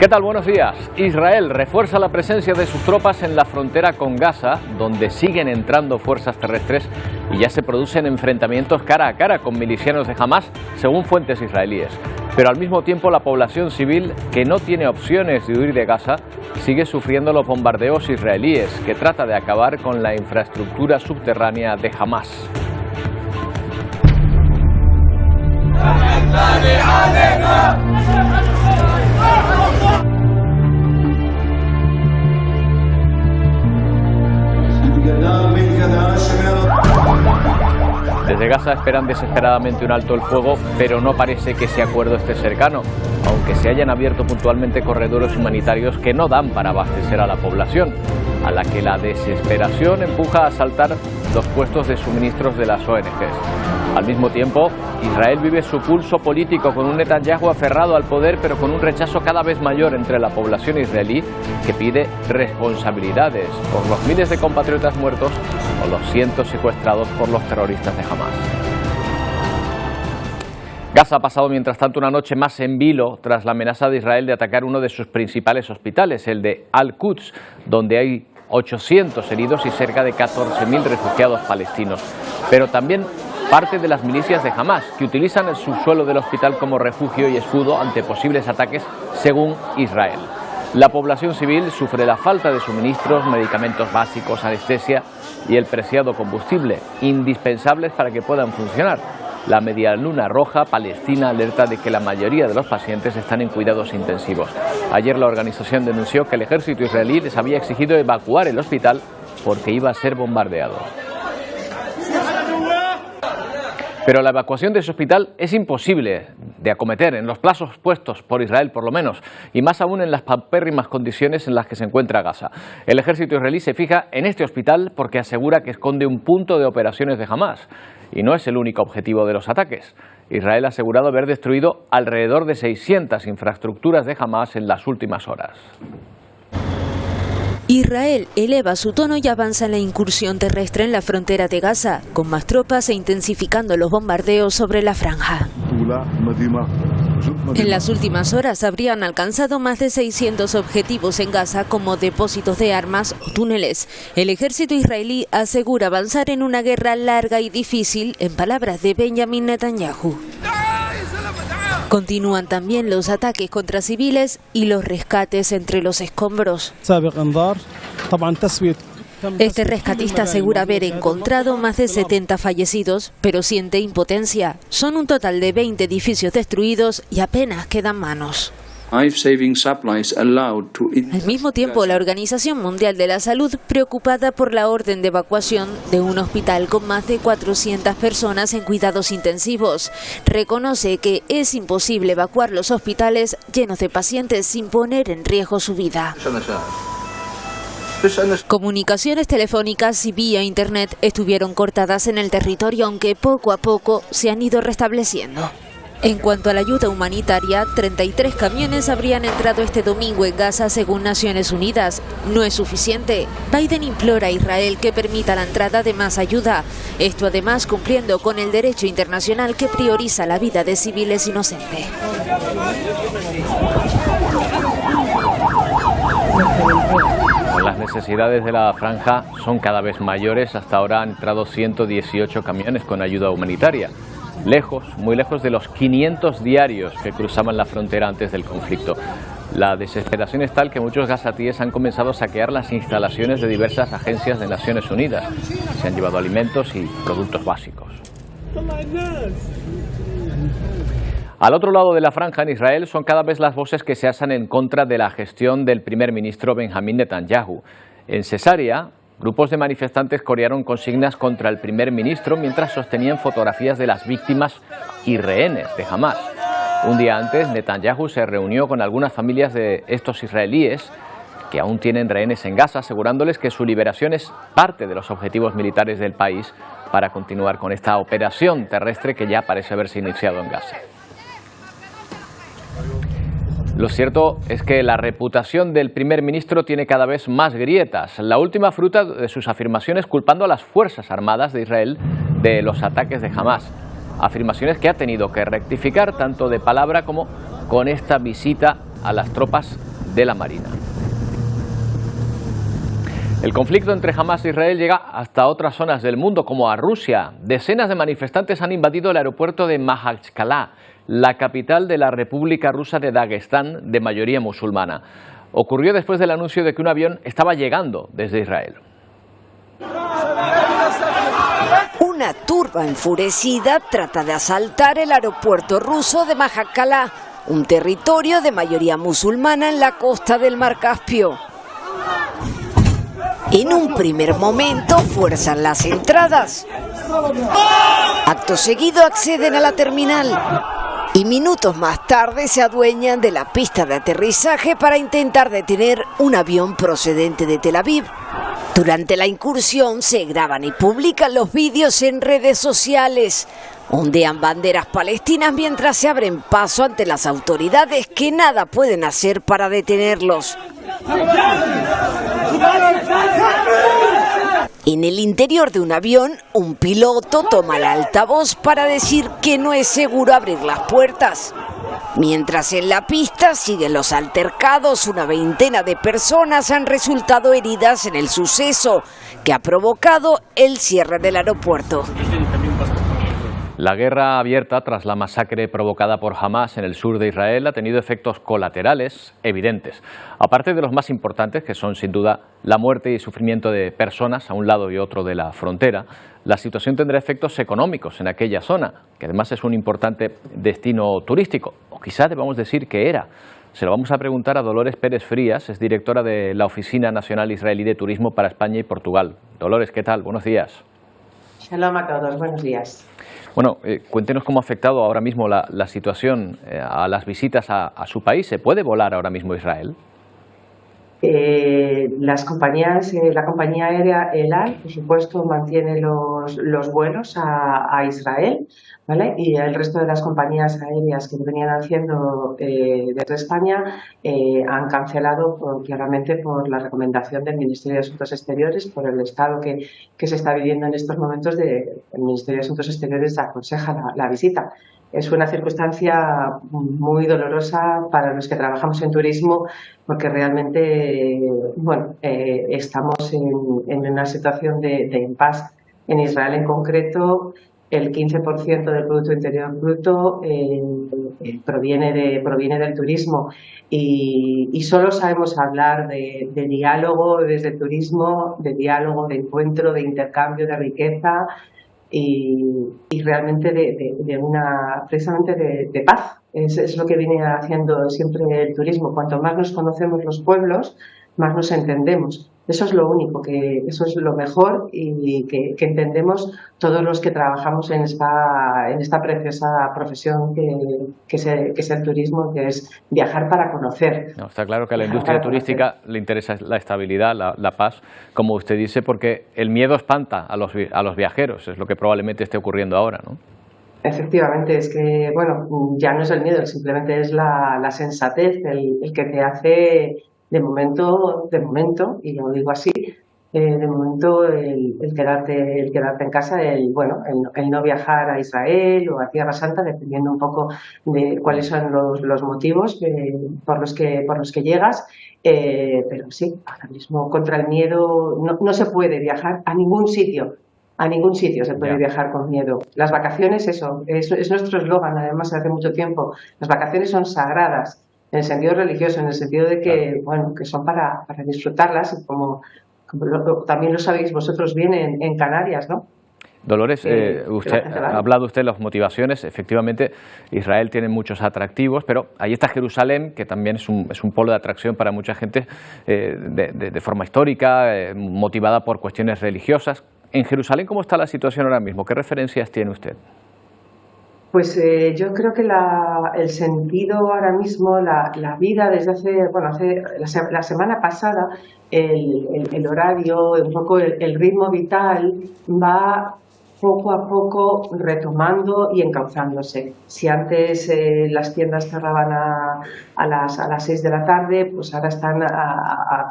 ¿Qué tal? Buenos días. Israel refuerza la presencia de sus tropas en la frontera con Gaza, donde siguen entrando fuerzas terrestres y ya se producen enfrentamientos cara a cara con milicianos de Hamás, según fuentes israelíes. Pero al mismo tiempo la población civil, que no tiene opciones de huir de Gaza, sigue sufriendo los bombardeos israelíes, que trata de acabar con la infraestructura subterránea de Hamás. Desde Gaza esperan desesperadamente un alto el fuego, pero no parece que ese acuerdo esté cercano, aunque se hayan abierto puntualmente corredores humanitarios que no dan para abastecer a la población, a la que la desesperación empuja a saltar los puestos de suministros de las ONGs. Al mismo tiempo, Israel vive su pulso político con un Netanyahu aferrado al poder, pero con un rechazo cada vez mayor entre la población israelí, que pide responsabilidades por los miles de compatriotas muertos o los cientos secuestrados por los terroristas de Hamás. Gaza ha pasado mientras tanto una noche más en vilo tras la amenaza de Israel de atacar uno de sus principales hospitales, el de Al-Quds, donde hay 800 heridos y cerca de 14.000 refugiados palestinos. Pero también parte de las milicias de Hamás, que utilizan el subsuelo del hospital como refugio y escudo ante posibles ataques, según Israel. La población civil sufre la falta de suministros, medicamentos básicos, anestesia y el preciado combustible, indispensables para que puedan funcionar. La Media Luna Roja Palestina alerta de que la mayoría de los pacientes están en cuidados intensivos. Ayer la organización denunció que el ejército israelí les había exigido evacuar el hospital porque iba a ser bombardeado. Pero la evacuación de ese hospital es imposible de acometer en los plazos puestos por Israel, por lo menos, y más aún en las paupérrimas condiciones en las que se encuentra Gaza. El ejército israelí se fija en este hospital porque asegura que esconde un punto de operaciones de Hamás, y no es el único objetivo de los ataques. Israel ha asegurado haber destruido alrededor de 600 infraestructuras de Hamás en las últimas horas. Israel eleva su tono y avanza en la incursión terrestre en la frontera de Gaza, con más tropas e intensificando los bombardeos sobre la franja. En las últimas horas habrían alcanzado más de 600 objetivos en Gaza, como depósitos de armas o túneles. El ejército israelí asegura avanzar en una guerra larga y difícil, en palabras de Benjamin Netanyahu. Continúan también los ataques contra civiles y los rescates entre los escombros. Este rescatista asegura haber encontrado más de 70 fallecidos, pero siente impotencia. Son un total de 20 edificios destruidos y apenas quedan manos. Al mismo tiempo, la Organización Mundial de la Salud, preocupada por la orden de evacuación de un hospital con más de 400 personas en cuidados intensivos, reconoce que es imposible evacuar los hospitales llenos de pacientes sin poner en riesgo su vida. Comunicaciones telefónicas y vía internet estuvieron cortadas en el territorio, aunque poco a poco se han ido restableciendo. En cuanto a la ayuda humanitaria, 33 camiones habrían entrado este domingo en Gaza, según Naciones Unidas. No es suficiente. Biden implora a Israel que permita la entrada de más ayuda. Esto además cumpliendo con el derecho internacional que prioriza la vida de civiles inocentes. Las necesidades de la franja son cada vez mayores. Hasta ahora han entrado 118 camiones con ayuda humanitaria. Lejos, muy lejos de los 500 diarios que cruzaban la frontera antes del conflicto. La desesperación es tal que muchos gazatíes han comenzado a saquear las instalaciones de diversas agencias de Naciones Unidas. Se han llevado alimentos y productos básicos. Al otro lado de la franja, en Israel, son cada vez las voces que se alzan en contra de la gestión del primer ministro Benjamin Netanyahu. En Cesarea, grupos de manifestantes corearon consignas contra el primer ministro mientras sostenían fotografías de las víctimas y rehenes de Hamás. Un día antes, Netanyahu se reunió con algunas familias de estos israelíes que aún tienen rehenes en Gaza, asegurándoles que su liberación es parte de los objetivos militares del país para continuar con esta operación terrestre que ya parece haberse iniciado en Gaza. Lo cierto es que la reputación del primer ministro tiene cada vez más grietas. La última fruta de sus afirmaciones culpando a las Fuerzas Armadas de Israel de los ataques de Hamás. Afirmaciones que ha tenido que rectificar tanto de palabra como con esta visita a las tropas de la Marina. El conflicto entre Hamás e Israel llega hasta otras zonas del mundo, como a Rusia. Decenas de manifestantes han invadido el aeropuerto de Makhachkala, la capital de la República Rusa de Dagestán, de mayoría musulmana. Ocurrió después del anuncio de que un avión estaba llegando desde Israel. Una turba enfurecida trata de asaltar el aeropuerto ruso de Makhachkala, un territorio de mayoría musulmana en la costa del Mar Caspio. En un primer momento fuerzan las entradas. Acto seguido acceden a la terminal. Y minutos más tarde se adueñan de la pista de aterrizaje para intentar detener un avión procedente de Tel Aviv. Durante la incursión se graban y publican los vídeos en redes sociales. Ondean banderas palestinas mientras se abren paso ante las autoridades que nada pueden hacer para detenerlos. En el interior de un avión, un piloto toma el altavoz para decir que no es seguro abrir las puertas. Mientras en la pista siguen los altercados, una veintena de personas han resultado heridas en el suceso que ha provocado el cierre del aeropuerto. La guerra abierta tras la masacre provocada por Hamás en el sur de Israel ha tenido efectos colaterales evidentes, aparte de los más importantes, que son sin duda la muerte y sufrimiento de personas a un lado y otro de la frontera. La situación tendrá efectos económicos en aquella zona, que además es un importante destino turístico, o quizá debamos decir que era. Se lo vamos a preguntar a Dolores Pérez Frías, es directora de la Oficina Nacional Israelí de Turismo para España y Portugal. Dolores, ¿qué tal? Buenos días. Shalom a todos, buenos días. Bueno, cuéntenos cómo ha afectado ahora mismo la situación a las visitas a su país. ¿Se puede volar ahora mismo a Israel? La compañía aérea El Al, por supuesto, mantiene los vuelos a Israel, ¿vale? Y el resto de las compañías aéreas que venían haciendo desde España han cancelado claramente por la recomendación del Ministerio de Asuntos Exteriores, por el estado que se está viviendo en estos momentos. El Ministerio de Asuntos Exteriores aconseja la visita. Es una circunstancia muy dolorosa para los que trabajamos en turismo, porque realmente estamos en una situación de impasse. En Israel en concreto, el 15% del Producto Interior Bruto proviene del turismo y solo sabemos hablar de diálogo desde el turismo, de diálogo, de encuentro, de intercambio, de riqueza. Y realmente precisamente de paz. Es lo que viene haciendo siempre el turismo. Cuanto más nos conocemos los pueblos, más nos entendemos. Eso es lo único, eso es lo mejor y que entendemos todos los que trabajamos en esta preciosa profesión que es el turismo, que es viajar para conocer. No, está claro que a la industria turística le interesa la estabilidad, la paz, como usted dice, porque el miedo espanta a los viajeros, es lo que probablemente esté ocurriendo ahora, ¿no? Efectivamente, es que, ya no es el miedo, simplemente es la sensatez, el que te hace de momento, y lo digo así, de momento el quedarte en casa, el no viajar a Israel o a Tierra Santa, dependiendo un poco de cuáles son los motivos por los que llegas. Pero sí, ahora mismo contra el miedo no se puede viajar a ningún sitio. A ningún sitio se puede viajar con miedo. Las vacaciones, es nuestro eslogan, además, hace mucho tiempo. Las vacaciones son sagradas, en el sentido religioso, en el sentido de que, que son para disfrutarlas, como también lo sabéis vosotros bien en Canarias, ¿no? Dolores, ha hablado usted de las motivaciones. Efectivamente, Israel tiene muchos atractivos, pero ahí está Jerusalén, que también es un polo de atracción para mucha gente de forma histórica, motivada por cuestiones religiosas. En Jerusalén, ¿cómo está la situación ahora mismo? ¿Qué referencias tiene usted? Pues yo creo que el sentido ahora mismo, la vida desde la semana pasada, el horario, un poco el ritmo vital va poco a poco retomando y encauzándose. Si antes las tiendas cerraban a las 6 de la tarde, pues ahora están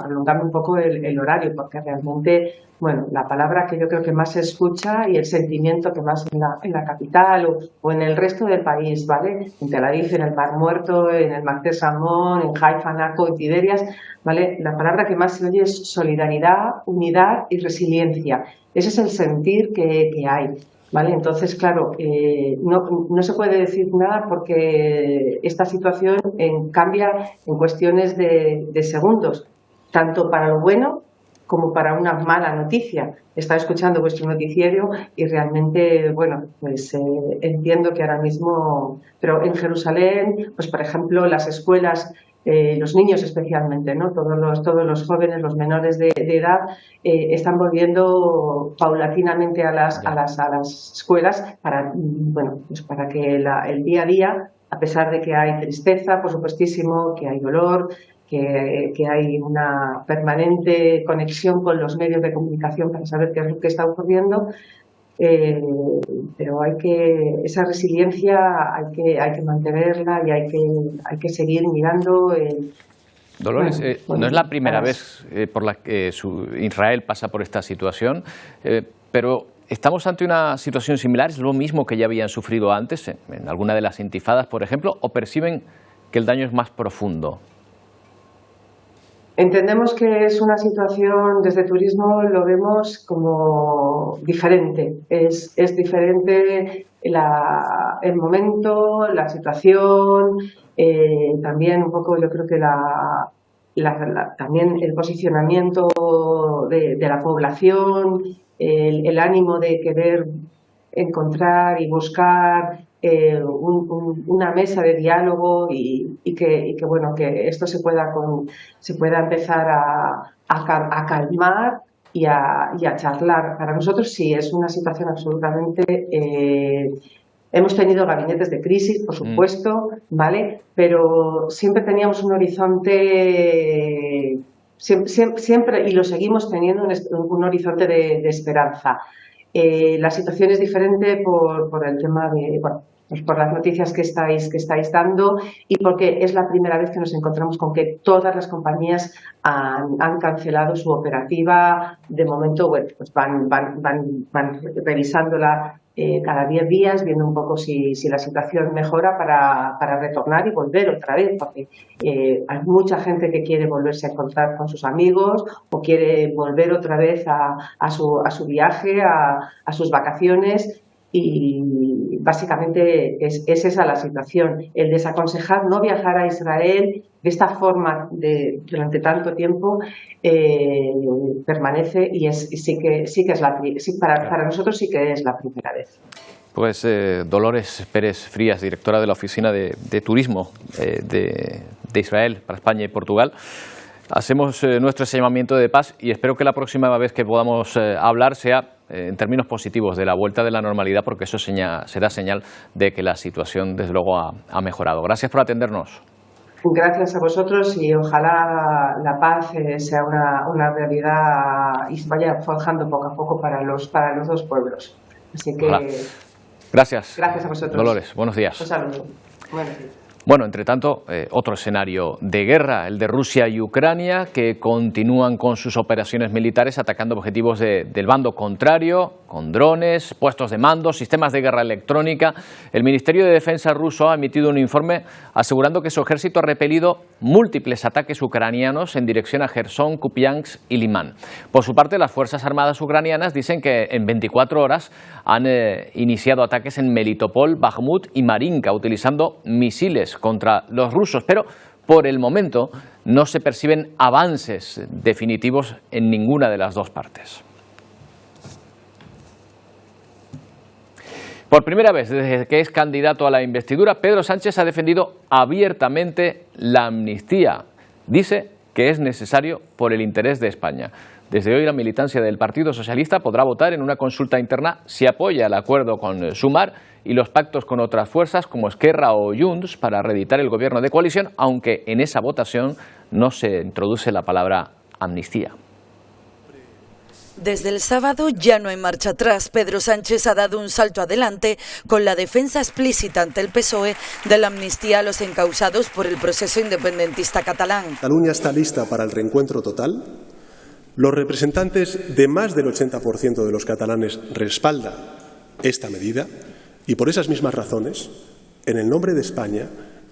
prolongando un poco el horario, porque realmente, bueno, la palabra que yo creo que más se escucha y el sentimiento que más en la capital o en el resto del país, ¿vale? En Tel Aviv, en el Mar Muerto, en el Mar de Samón, en Haifa, Naco, en Tiberias, ¿vale? La palabra que más se oye es solidaridad, unidad y resiliencia. Ese es el sentir que hay. ¿Vale? Entonces, claro, no se puede decir nada porque esta situación cambia en cuestiones de segundos, tanto para lo bueno como para una mala noticia. Estaba escuchando vuestro noticiero y realmente, bueno, pues entiendo que ahora mismo, pero en Jerusalén, pues por ejemplo, las escuelas, los niños especialmente, ¿no? Todos los jóvenes, los menores de edad, están volviendo paulatinamente a las escuelas para, bueno, pues para que el día a día, a pesar de que hay tristeza, por supuestísimo, que hay dolor, que hay una permanente conexión con los medios de comunicación para saber qué es lo que está ocurriendo, pero esa resiliencia hay que mantenerla y hay que seguir mirando. Dolores, no es la primera vez por la que Israel pasa por esta situación, pero ¿estamos ante una situación similar? ¿Es lo mismo que ya habían sufrido antes, en alguna de las intifadas, por ejemplo, o perciben que el daño es más profundo? Entendemos que es una situación, desde turismo lo vemos como diferente. Es diferente el momento, la situación, también un poco yo creo que también el posicionamiento de la población, el ánimo de querer encontrar y buscar una mesa de diálogo y que bueno, que esto se pueda empezar a calmar y a charlar. Para nosotros sí es una situación absolutamente. Hemos tenido gabinetes de crisis, por supuesto, ¿vale? Pero siempre teníamos un horizonte, siempre, y lo seguimos teniendo, un horizonte de esperanza. La situación es diferente por el tema de, bueno, pues por las noticias que estáis dando y porque es la primera vez que nos encontramos con que todas las compañías han cancelado su operativa. De momento, bueno, pues van revisándola cada 10 días, viendo un poco si la situación mejora para retornar y volver otra vez, porque hay mucha gente que quiere volverse a encontrar con sus amigos o quiere volver otra vez a su viaje, a sus vacaciones. Y básicamente es esa la situación. El desaconsejar no viajar a Israel de esta forma durante tanto tiempo permanece y sí que es para nosotros sí que es la primera vez. Pues Dolores Pérez Frías, directora de la Oficina de Turismo de Israel para España y Portugal. Hacemos nuestro llamamiento de paz y espero que la próxima vez que podamos hablar sea en términos positivos de la vuelta de la normalidad, porque eso será señal de que la situación, desde luego, ha mejorado. Gracias por atendernos. Gracias a vosotros y ojalá la paz sea una realidad y se vaya forjando poco a poco para los dos pueblos. Así que ojalá. Gracias a vosotros. Dolores, buenos días. Un saludo. Buenos días. Bueno, entre tanto, otro escenario de guerra, el de Rusia y Ucrania, que continúan con sus operaciones militares atacando objetivos del bando contrario, con drones, puestos de mando, sistemas de guerra electrónica. El Ministerio de Defensa ruso ha emitido un informe asegurando que su ejército ha repelido múltiples ataques ucranianos en dirección a Jersón, Kupiansk y Limán. Por su parte, las Fuerzas Armadas ucranianas dicen que en 24 horas han iniciado ataques en Melitopol, Bakhmut y Marinka, utilizando misiles contra los rusos, pero por el momento no se perciben avances definitivos en ninguna de las dos partes. Por primera vez desde que es candidato a la investidura, Pedro Sánchez ha defendido abiertamente la amnistía. Dice que es necesario por el interés de España. Desde hoy la militancia del Partido Socialista podrá votar en una consulta interna si apoya el acuerdo con Sumar y los pactos con otras fuerzas como Esquerra o Junts para reeditar el gobierno de coalición, aunque en esa votación no se introduce la palabra amnistía. Desde el sábado ya no hay marcha atrás. Pedro Sánchez ha dado un salto adelante con la defensa explícita ante el PSOE de la amnistía a los encausados por el proceso independentista catalán. Cataluña está lista para el reencuentro total. Los representantes de más del 80% de los catalanes respaldan esta medida y por esas mismas razones, en el nombre de España,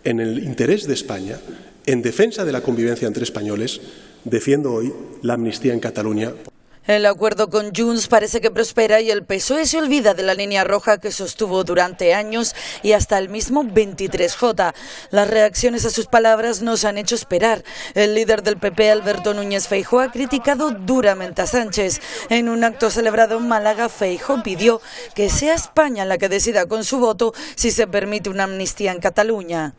en el interés de España, en defensa de la convivencia entre españoles, defiendo hoy la amnistía en Cataluña. El acuerdo con Junts parece que prospera y el PSOE se olvida de la línea roja que sostuvo durante años y hasta el mismo 23J. Las reacciones a sus palabras nos han hecho esperar. El líder del PP, Alberto Núñez Feijóo, ha criticado duramente a Sánchez. En un acto celebrado en Málaga, Feijóo pidió que sea España la que decida con su voto si se permite una amnistía en Cataluña.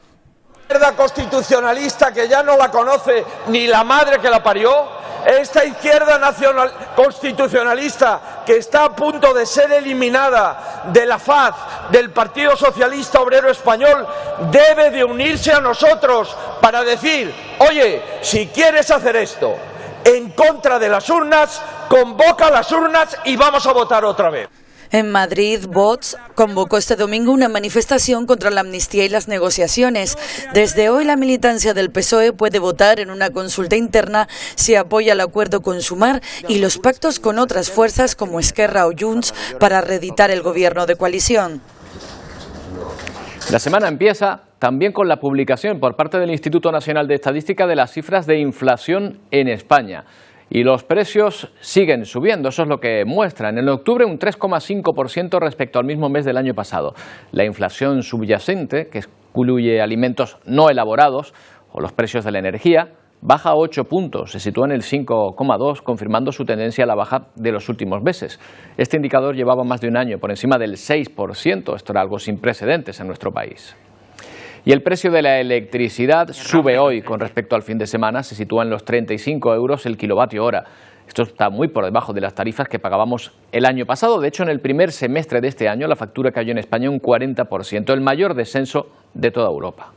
Izquierda constitucionalista que ya no la conoce ni la madre que la parió, esta izquierda nacional constitucionalista que está a punto de ser eliminada de la faz del Partido Socialista Obrero Español, debe de unirse a nosotros para decir, oye, si quieres hacer esto en contra de las urnas, convoca las urnas y vamos a votar otra vez. En Madrid, Vox convocó este domingo una manifestación contra la amnistía y las negociaciones. Desde hoy la militancia del PSOE puede votar en una consulta interna si apoya el acuerdo con Sumar y los pactos con otras fuerzas como Esquerra o Junts para reeditar el gobierno de coalición. La semana empieza también con la publicación por parte del Instituto Nacional de Estadística de las cifras de inflación en España. Y los precios siguen subiendo, eso es lo que muestran. En octubre un 3,5% respecto al mismo mes del año pasado. La inflación subyacente, que excluye alimentos no elaborados o los precios de la energía, baja 8 puntos, se sitúa en el 5,2, confirmando su tendencia a la baja de los últimos meses. Este indicador llevaba más de un año por encima del 6%, esto era algo sin precedentes en nuestro país. Y el precio de la electricidad sube hoy con respecto al fin de semana, se sitúa en los 35 euros el kilovatio hora. Esto está muy por debajo de las tarifas que pagábamos el año pasado. De hecho, en el primer semestre de este año la factura cayó en España un 40%, el mayor descenso de toda Europa.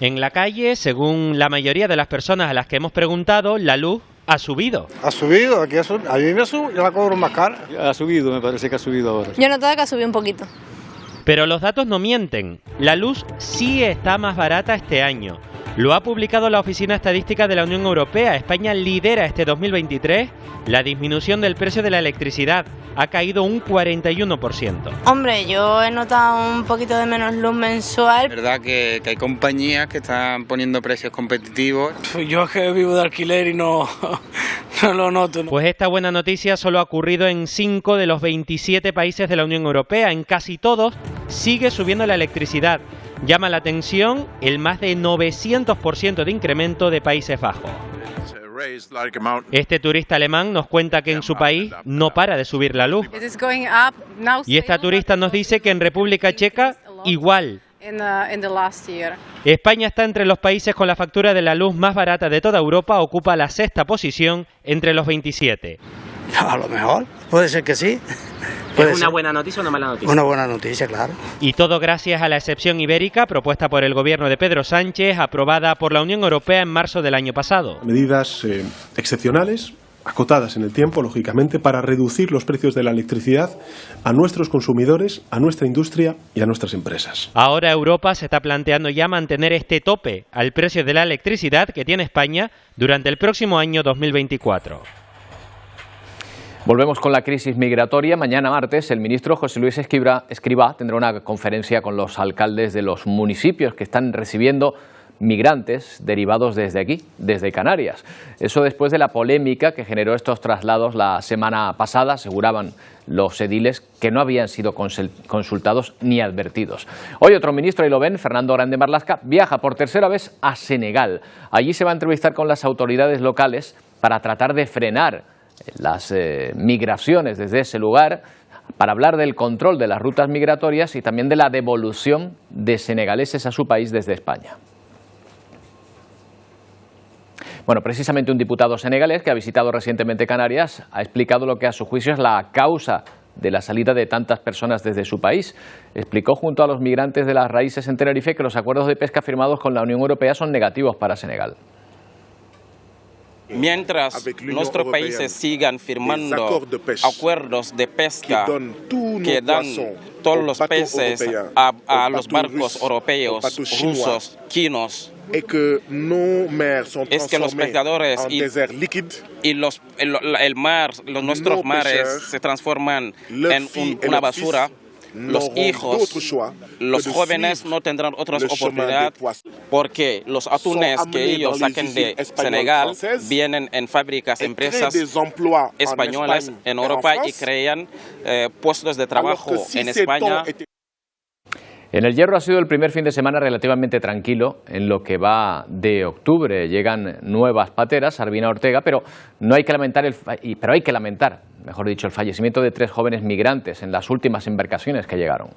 En la calle, según la mayoría de las personas a las que hemos preguntado, la luz ha subido. ¿Ha subido? Aquí ha subido. A mí me sube, yo la cobro más cara. Ha subido, me parece que ha subido ahora. Yo he notado que ha subido un poquito. Pero los datos no mienten. La luz sí está más barata este año. Lo ha publicado la Oficina Estadística de la Unión Europea. España lidera este 2023 la disminución del precio de la electricidad. Ha caído un 41%. Hombre, yo he notado un poquito de menos luz mensual. Es verdad que hay compañías que están poniendo precios competitivos. Yo es que vivo de alquiler y no lo noto. ¿no? Pues esta buena noticia solo ha ocurrido en 5 de los 27 países de la Unión Europea. En casi todos sigue subiendo la electricidad. Llama la atención el más de 900% de incremento de Países Bajos. Este turista alemán nos cuenta que en su país no para de subir la luz. Y esta turista nos dice que en República Checa igual. España está entre los países con la factura de la luz más barata de toda Europa, ocupa la 6ª posición entre los 27. A lo mejor, puede ser que sí. ¿Es una buena noticia o una mala noticia? Una buena noticia, claro. Y todo gracias a la excepción ibérica propuesta por el gobierno de Pedro Sánchez, aprobada por la Unión Europea en marzo del año pasado. Medidas excepcionales, acotadas en el tiempo, lógicamente, para reducir los precios de la electricidad a nuestros consumidores, a nuestra industria y a nuestras empresas. Ahora Europa se está planteando ya mantener este tope al precio de la electricidad que tiene España durante el próximo año 2024. Volvemos con la crisis migratoria. Mañana martes el ministro José Luis Escrivá tendrá una conferencia con los alcaldes de los municipios que están recibiendo migrantes derivados desde aquí, desde Canarias. Eso después de la polémica que generó estos traslados la semana pasada. Aseguraban los ediles que no habían sido consultados ni advertidos. Hoy otro ministro, ahí lo ven, Fernando Grande Marlaska, viaja por tercera vez a Senegal. Allí se va a entrevistar con las autoridades locales para tratar de frenar las migraciones desde ese lugar, para hablar del control de las rutas migratorias y también de la devolución de senegaleses a su país desde España. Bueno, precisamente un diputado senegalés que ha visitado recientemente Canarias ha explicado lo que a su juicio es la causa de la salida de tantas personas desde su país. Explicó junto a los migrantes de las raíces en Tenerife que los acuerdos de pesca firmados con la Unión Europea son negativos para Senegal. Mientras nuestros países sigan firmando acuerdos de pesca que dan todos los peces a los barcos europeos, rusos, chinos, es que los pescadores y nuestros mares se transforman en una basura. Los hijos, los jóvenes no tendrán otras oportunidades porque los atunes que ellos saquen de Senegal vienen en fábricas, empresas españolas en Europa y crean puestos de trabajo en España. En El Hierro ha sido el primer fin de semana relativamente tranquilo en lo que va de octubre. Llegan nuevas pateras, Arbina Ortega, pero hay que lamentar el fallecimiento de 3 jóvenes migrantes en las últimas embarcaciones que llegaron.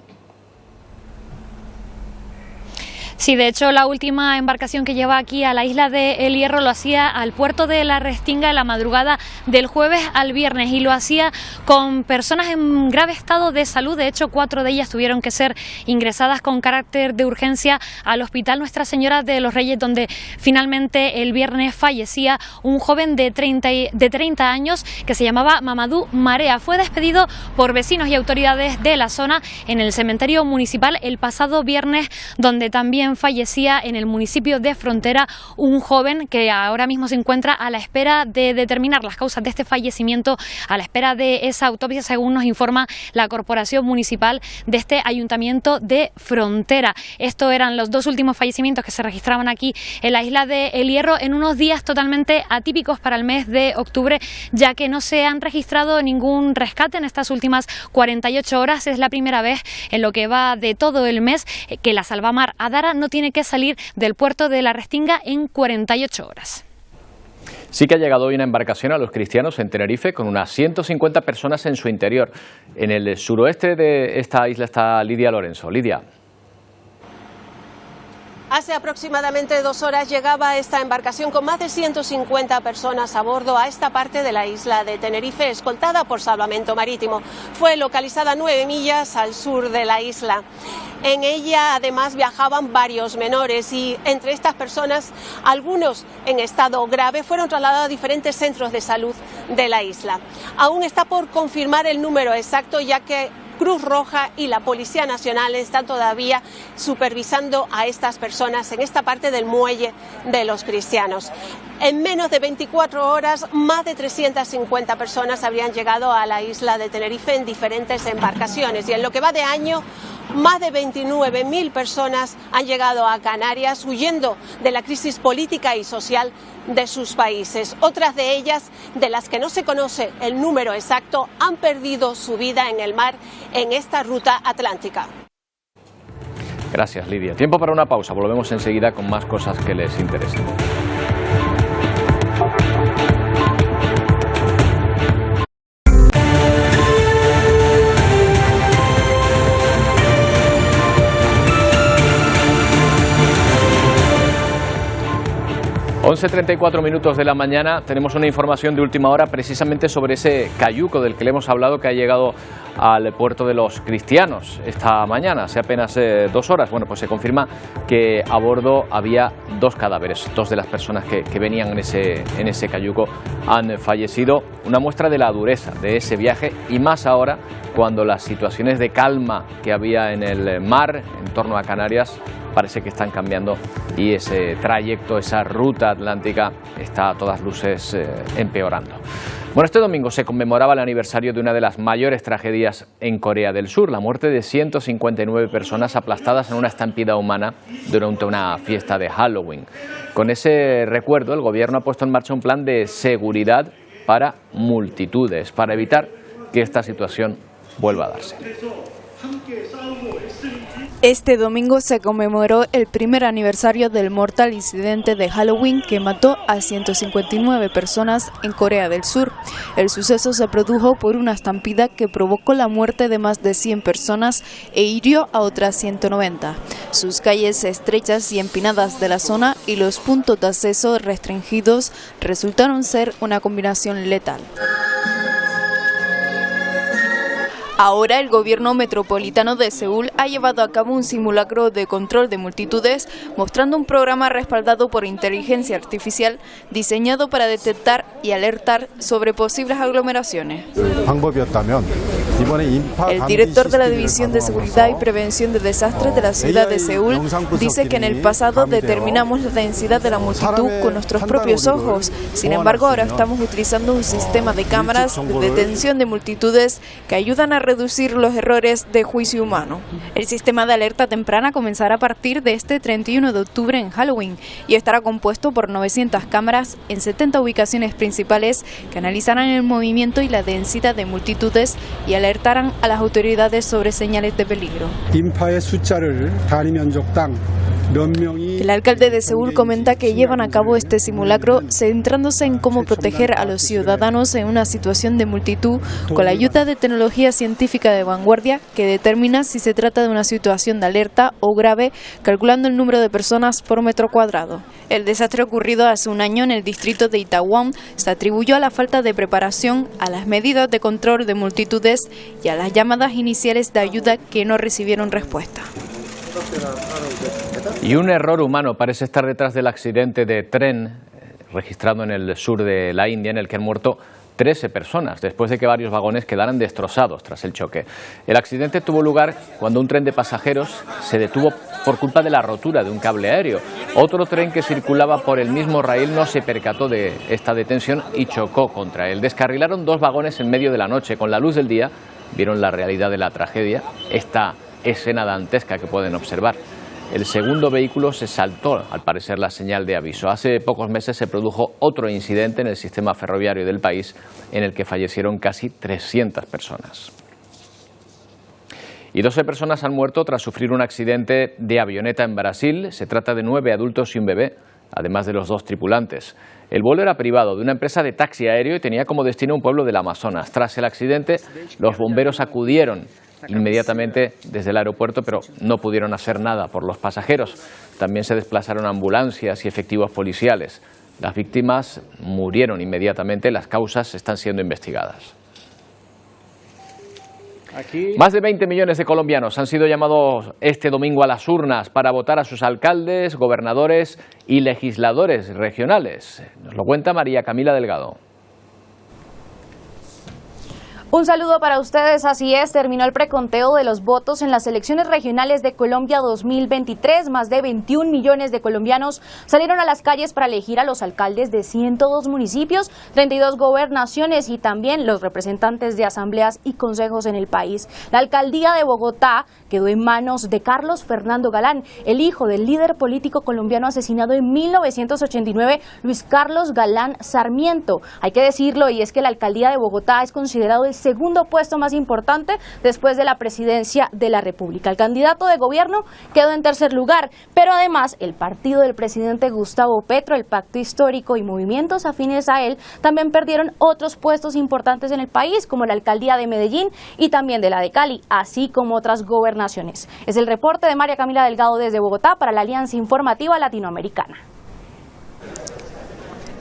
Sí, de hecho, la última embarcación que lleva aquí a la isla de El Hierro lo hacía al puerto de La Restinga en la madrugada del jueves al viernes y lo hacía con personas en grave estado de salud. De hecho, 4 de ellas tuvieron que ser ingresadas con carácter de urgencia al Hospital Nuestra Señora de los Reyes, donde finalmente el viernes fallecía un joven de 30 años que se llamaba Mamadou Marea. Fue despedido por vecinos y autoridades de la zona en el cementerio municipal el pasado viernes, donde también fallecía en el municipio de Frontera un joven que ahora mismo se encuentra a la espera de determinar las causas de este fallecimiento, a la espera de esa autopsia, según nos informa la Corporación Municipal de este Ayuntamiento de Frontera. Estos eran los 2 últimos fallecimientos que se registraban aquí en la isla de El Hierro en unos días totalmente atípicos para el mes de octubre, ya que no se han registrado ningún rescate en estas últimas 48 horas. Es la primera vez en lo que va de todo el mes que la Salvamar Adara no tiene que salir del puerto de La Restinga en 48 horas. Sí que ha llegado hoy una embarcación a Los Cristianos en Tenerife con unas 150 personas en su interior. En el suroeste de esta isla está Lidia Lorenzo. Lidia. Hace aproximadamente 2 horas llegaba esta embarcación con más de 150 personas a bordo a esta parte de la isla de Tenerife, escoltada por Salvamento Marítimo. Fue localizada a 9 millas al sur de la isla. En ella además viajaban varios menores y entre estas personas, algunos en estado grave, fueron trasladados a diferentes centros de salud de la isla. Aún está por confirmar el número exacto, ya que Cruz Roja y la Policía Nacional están todavía supervisando a estas personas en esta parte del muelle de Los Cristianos. En menos de 24 horas, más de 350 personas habrían llegado a la isla de Tenerife en diferentes embarcaciones y en lo que va de año, más de 29.000 personas han llegado a Canarias huyendo de la crisis política y social de sus países. Otras de ellas, de las que no se conoce el número exacto, han perdido su vida en el mar en esta ruta atlántica. Gracias, Lidia. Tiempo para una pausa. Volvemos enseguida con más cosas que les interesen. Once 34 minutos de la mañana, tenemos una información de última hora precisamente sobre ese cayuco del que le hemos hablado que ha llegado al puerto de Los Cristianos esta mañana, hace apenas 2 horas. Bueno, pues se confirma que a bordo había 2 cadáveres, 2 de las personas que venían en ese cayuco han fallecido. Una muestra de la dureza de ese viaje y más ahora cuando las situaciones de calma que había en el mar en torno a Canarias parece que están cambiando y ese trayecto, esa ruta atlántica está a todas luces empeorando. Bueno, este domingo se conmemoraba el aniversario de una de las mayores tragedias en Corea del Sur, la muerte de 159 personas aplastadas en una estampida humana durante una fiesta de Halloween. Con ese recuerdo, el gobierno ha puesto en marcha un plan de seguridad para multitudes, para evitar que esta situación vuelva a darse. Este domingo se conmemoró el primer aniversario del mortal incidente de Halloween que mató a 159 personas en Corea del Sur. El suceso se produjo por una estampida que provocó la muerte de más de 100 personas e hirió a otras 190. Sus calles estrechas y empinadas de la zona y los puntos de acceso restringidos resultaron ser una combinación letal. Ahora el gobierno metropolitano de Seúl ha llevado a cabo un simulacro de control de multitudes, mostrando un programa respaldado por inteligencia artificial diseñado para detectar y alertar sobre posibles aglomeraciones. El director de la División de Seguridad y Prevención de Desastres de la ciudad de Seúl dice que en el pasado determinamos la densidad de la multitud con nuestros propios ojos. Sin embargo, ahora estamos utilizando un sistema de cámaras de detención de multitudes que ayudan a reducir los errores de juicio humano. El sistema de alerta temprana comenzará a partir de este 31 de octubre en Halloween y estará compuesto por 900 cámaras en 70 ubicaciones principales que analizarán el movimiento y la densidad de multitudes y alertarán a las autoridades sobre señales de peligro. El alcalde de Seúl comenta que llevan a cabo este simulacro centrándose en cómo proteger a los ciudadanos en una situación de multitud con la ayuda de tecnología científica de vanguardia que determina si se trata de una situación de alerta o grave, calculando el número de personas por metro cuadrado. El desastre ocurrido hace un año en el distrito de Itaewon se atribuyó a la falta de preparación, a las medidas de control de multitudes y a las llamadas iniciales de ayuda que no recibieron respuesta. Y un error humano parece estar detrás del accidente de tren registrado en el sur de la India, en el que han muerto 13 personas, después de que varios vagones quedaran destrozados tras el choque. El accidente tuvo lugar cuando un tren de pasajeros se detuvo por culpa de la rotura de un cable aéreo. Otro tren que circulaba por el mismo raíl no se percató de esta detención y chocó contra él. Descarrilaron 2 vagones en medio de la noche. Con la luz del día vieron la realidad de la tragedia, esta escena dantesca que pueden observar. El segundo vehículo se saltó, al parecer, la señal de aviso. Hace pocos meses se produjo otro incidente en el sistema ferroviario del país en el que fallecieron casi 300 personas. Y 12 personas han muerto tras sufrir un accidente de avioneta en Brasil. Se trata de 9 adultos y un bebé, además de los 2 tripulantes. El vuelo era privado de una empresa de taxi aéreo y tenía como destino un pueblo del Amazonas. Tras el accidente, los bomberos acudieron inmediatamente desde el aeropuerto, pero no pudieron hacer nada por los pasajeros. También se desplazaron ambulancias y efectivos policiales. Las víctimas murieron inmediatamente, las causas están siendo investigadas. Más de 20 millones de colombianos han sido llamados este domingo a las urnas para votar a sus alcaldes, gobernadores y legisladores regionales. Nos lo cuenta María Camila Delgado. Un saludo para ustedes, así es, terminó el preconteo de los votos en las elecciones regionales de Colombia 2023. Más de 21 millones de colombianos salieron a las calles para elegir a los alcaldes de 102 municipios, 32 gobernaciones y también los representantes de asambleas y consejos en el país. La alcaldía de Bogotá quedó en manos de Carlos Fernando Galán, el hijo del líder político colombiano asesinado en 1989, Luis Carlos Galán Sarmiento. Hay que decirlo, y es que la alcaldía de Bogotá es considerado el segundo puesto más importante después de la presidencia de la República. El candidato de gobierno quedó en tercer lugar, pero además el partido del presidente Gustavo Petro, el Pacto Histórico y movimientos afines a él también perdieron otros puestos importantes en el país, como la alcaldía de Medellín y también de la de Cali, así como otras gobernaciones. Es el reporte de María Camila Delgado desde Bogotá para la Alianza Informativa Latinoamericana.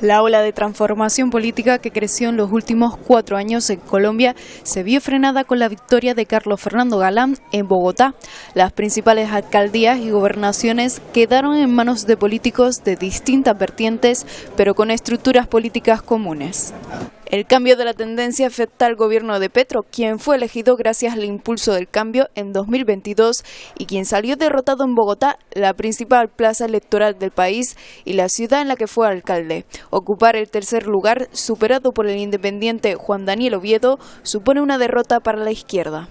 La ola de transformación política que creció en los últimos 4 años en Colombia se vio frenada con la victoria de Carlos Fernando Galán en Bogotá. Las principales alcaldías y gobernaciones quedaron en manos de políticos de distintas vertientes, pero con estructuras políticas comunes. El cambio de la tendencia afecta al gobierno de Petro, quien fue elegido gracias al impulso del cambio en 2022 y quien salió derrotado en Bogotá, la principal plaza electoral del país y la ciudad en la que fue alcalde. Ocupar el tercer lugar, superado por el independiente Juan Daniel Oviedo, supone una derrota para la izquierda.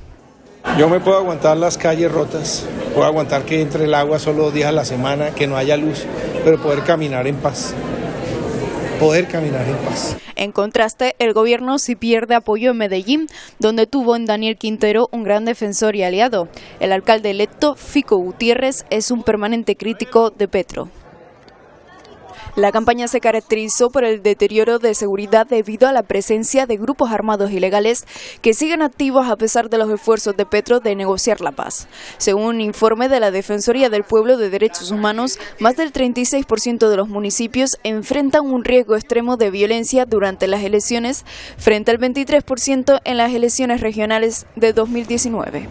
Yo me puedo aguantar las calles rotas, puedo aguantar que entre el agua solo 2 días a la semana, que no haya luz, pero poder caminar en paz. En contraste, el gobierno sí pierde apoyo en Medellín, donde tuvo en Daniel Quintero un gran defensor y aliado. El alcalde electo, Fico Gutiérrez, es un permanente crítico de Petro. La campaña se caracterizó por el deterioro de seguridad debido a la presencia de grupos armados ilegales que siguen activos a pesar de los esfuerzos de Petro de negociar la paz. Según un informe de la Defensoría del Pueblo de Derechos Humanos, más del 36% de los municipios enfrentan un riesgo extremo de violencia durante las elecciones, frente al 23% en las elecciones regionales de 2019.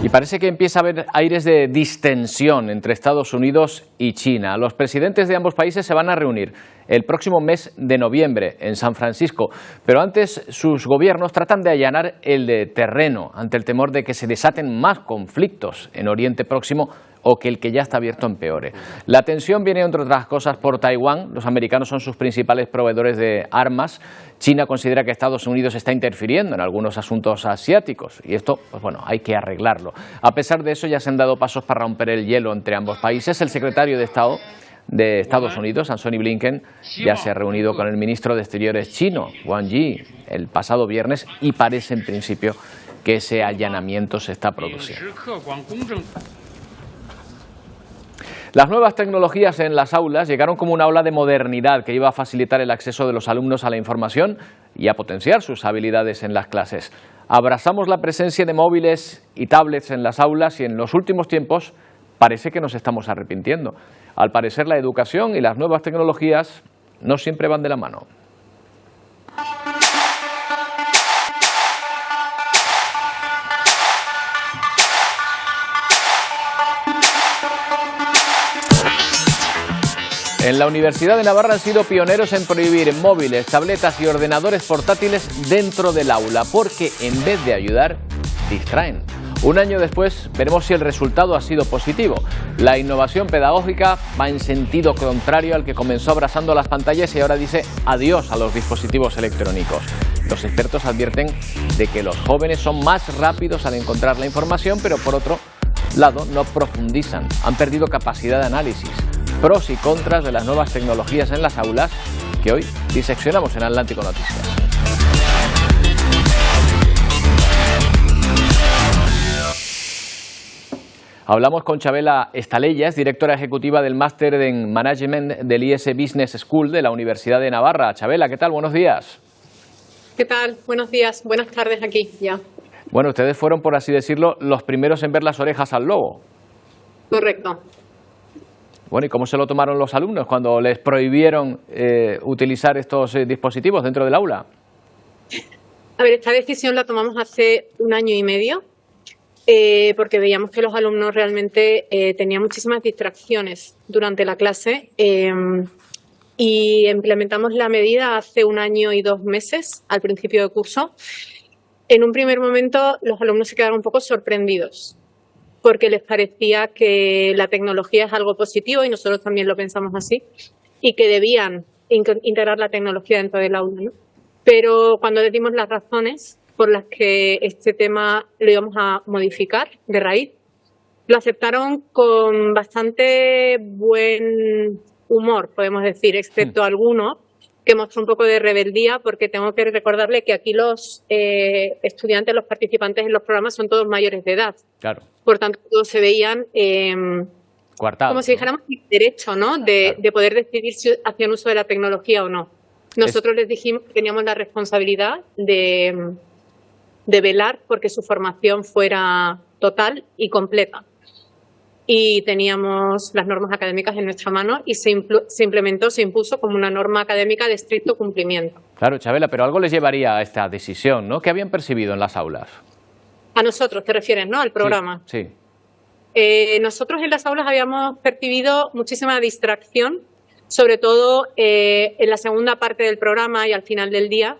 Y parece que empieza a haber aires de distensión entre Estados Unidos y China. Los presidentes de ambos países se van a reunir el próximo mes de noviembre en San Francisco, pero antes sus gobiernos tratan de allanar el terreno ante el temor de que se desaten más conflictos en Oriente Próximo o que el que ya está abierto empeore. La tensión viene, entre otras cosas, por Taiwán. Los americanos son sus principales proveedores de armas. China considera que Estados Unidos está interfiriendo en algunos asuntos asiáticos y esto, pues bueno, hay que arreglarlo. A pesar de eso, ya se han dado pasos para romper el hielo entre ambos países. El secretario de Estado de Estados Unidos, Antony Blinken, ya se ha reunido con el ministro de Exteriores chino, Wang Yi, el pasado viernes y parece en principio que ese allanamiento se está produciendo. Las nuevas tecnologías en las aulas llegaron como una ola de modernidad que iba a facilitar el acceso de los alumnos a la información y a potenciar sus habilidades en las clases. Abrazamos la presencia de móviles y tablets en las aulas y en los últimos tiempos parece que nos estamos arrepintiendo. Al parecer, la educación y las nuevas tecnologías no siempre van de la mano. En la Universidad de Navarra han sido pioneros en prohibir móviles, tabletas y ordenadores portátiles dentro del aula, porque en vez de ayudar, distraen. Un año después veremos si el resultado ha sido positivo. La innovación pedagógica va en sentido contrario al que comenzó abrazando las pantallas y ahora dice adiós a los dispositivos electrónicos. Los expertos advierten de que los jóvenes son más rápidos al encontrar la información, pero por otro lado no profundizan, han perdido capacidad de análisis. Pros y contras de las nuevas tecnologías en las aulas que hoy diseccionamos en Atlántico Noticias. Hablamos con Chabela Estalellas, directora ejecutiva del Máster en Management del IS Business School de la Universidad de Navarra. Chabela, ¿qué tal? Buenos días. ¿Qué tal? Buenos días, buenas tardes aquí ya. Bueno, ustedes fueron, por así decirlo, los primeros en ver las orejas al lobo. Correcto. Bueno, ¿y cómo se lo tomaron los alumnos cuando les prohibieron utilizar estos dispositivos dentro del aula? A ver, esta decisión la tomamos hace 1 año y medio porque veíamos que los alumnos realmente tenían muchísimas distracciones durante la clase y implementamos la medida hace 1 año y 2 meses, al principio de curso. En un primer momento los alumnos se quedaron un poco sorprendidos, porque les parecía que la tecnología es algo positivo y nosotros también lo pensamos así, y que debían integrar la tecnología dentro del aula, ¿no? Pero cuando les dimos las razones por las que este tema lo íbamos a modificar de raíz, lo aceptaron con bastante buen humor, podemos decir, excepto algunos que mostró un poco de rebeldía, porque tengo que recordarle que aquí los estudiantes, los participantes en los programas son todos mayores de edad. Claro. Por tanto, todos se veían coartados, como si dijéramos derecho, ¿no? De poder decidir si hacían uso de la tecnología o no. Nosotros les dijimos que teníamos la responsabilidad de velar porque su formación fuera total y completa. Y teníamos las normas académicas en nuestra mano y se implementó, se impuso como una norma académica de estricto cumplimiento. Claro, Chabela, pero algo les llevaría a esta decisión, ¿no? ¿Qué habían percibido en las aulas? A nosotros te refieres, ¿no? Al programa. Sí. Nosotros en las aulas habíamos percibido muchísima distracción, sobre todo en la segunda parte del programa y al final del día.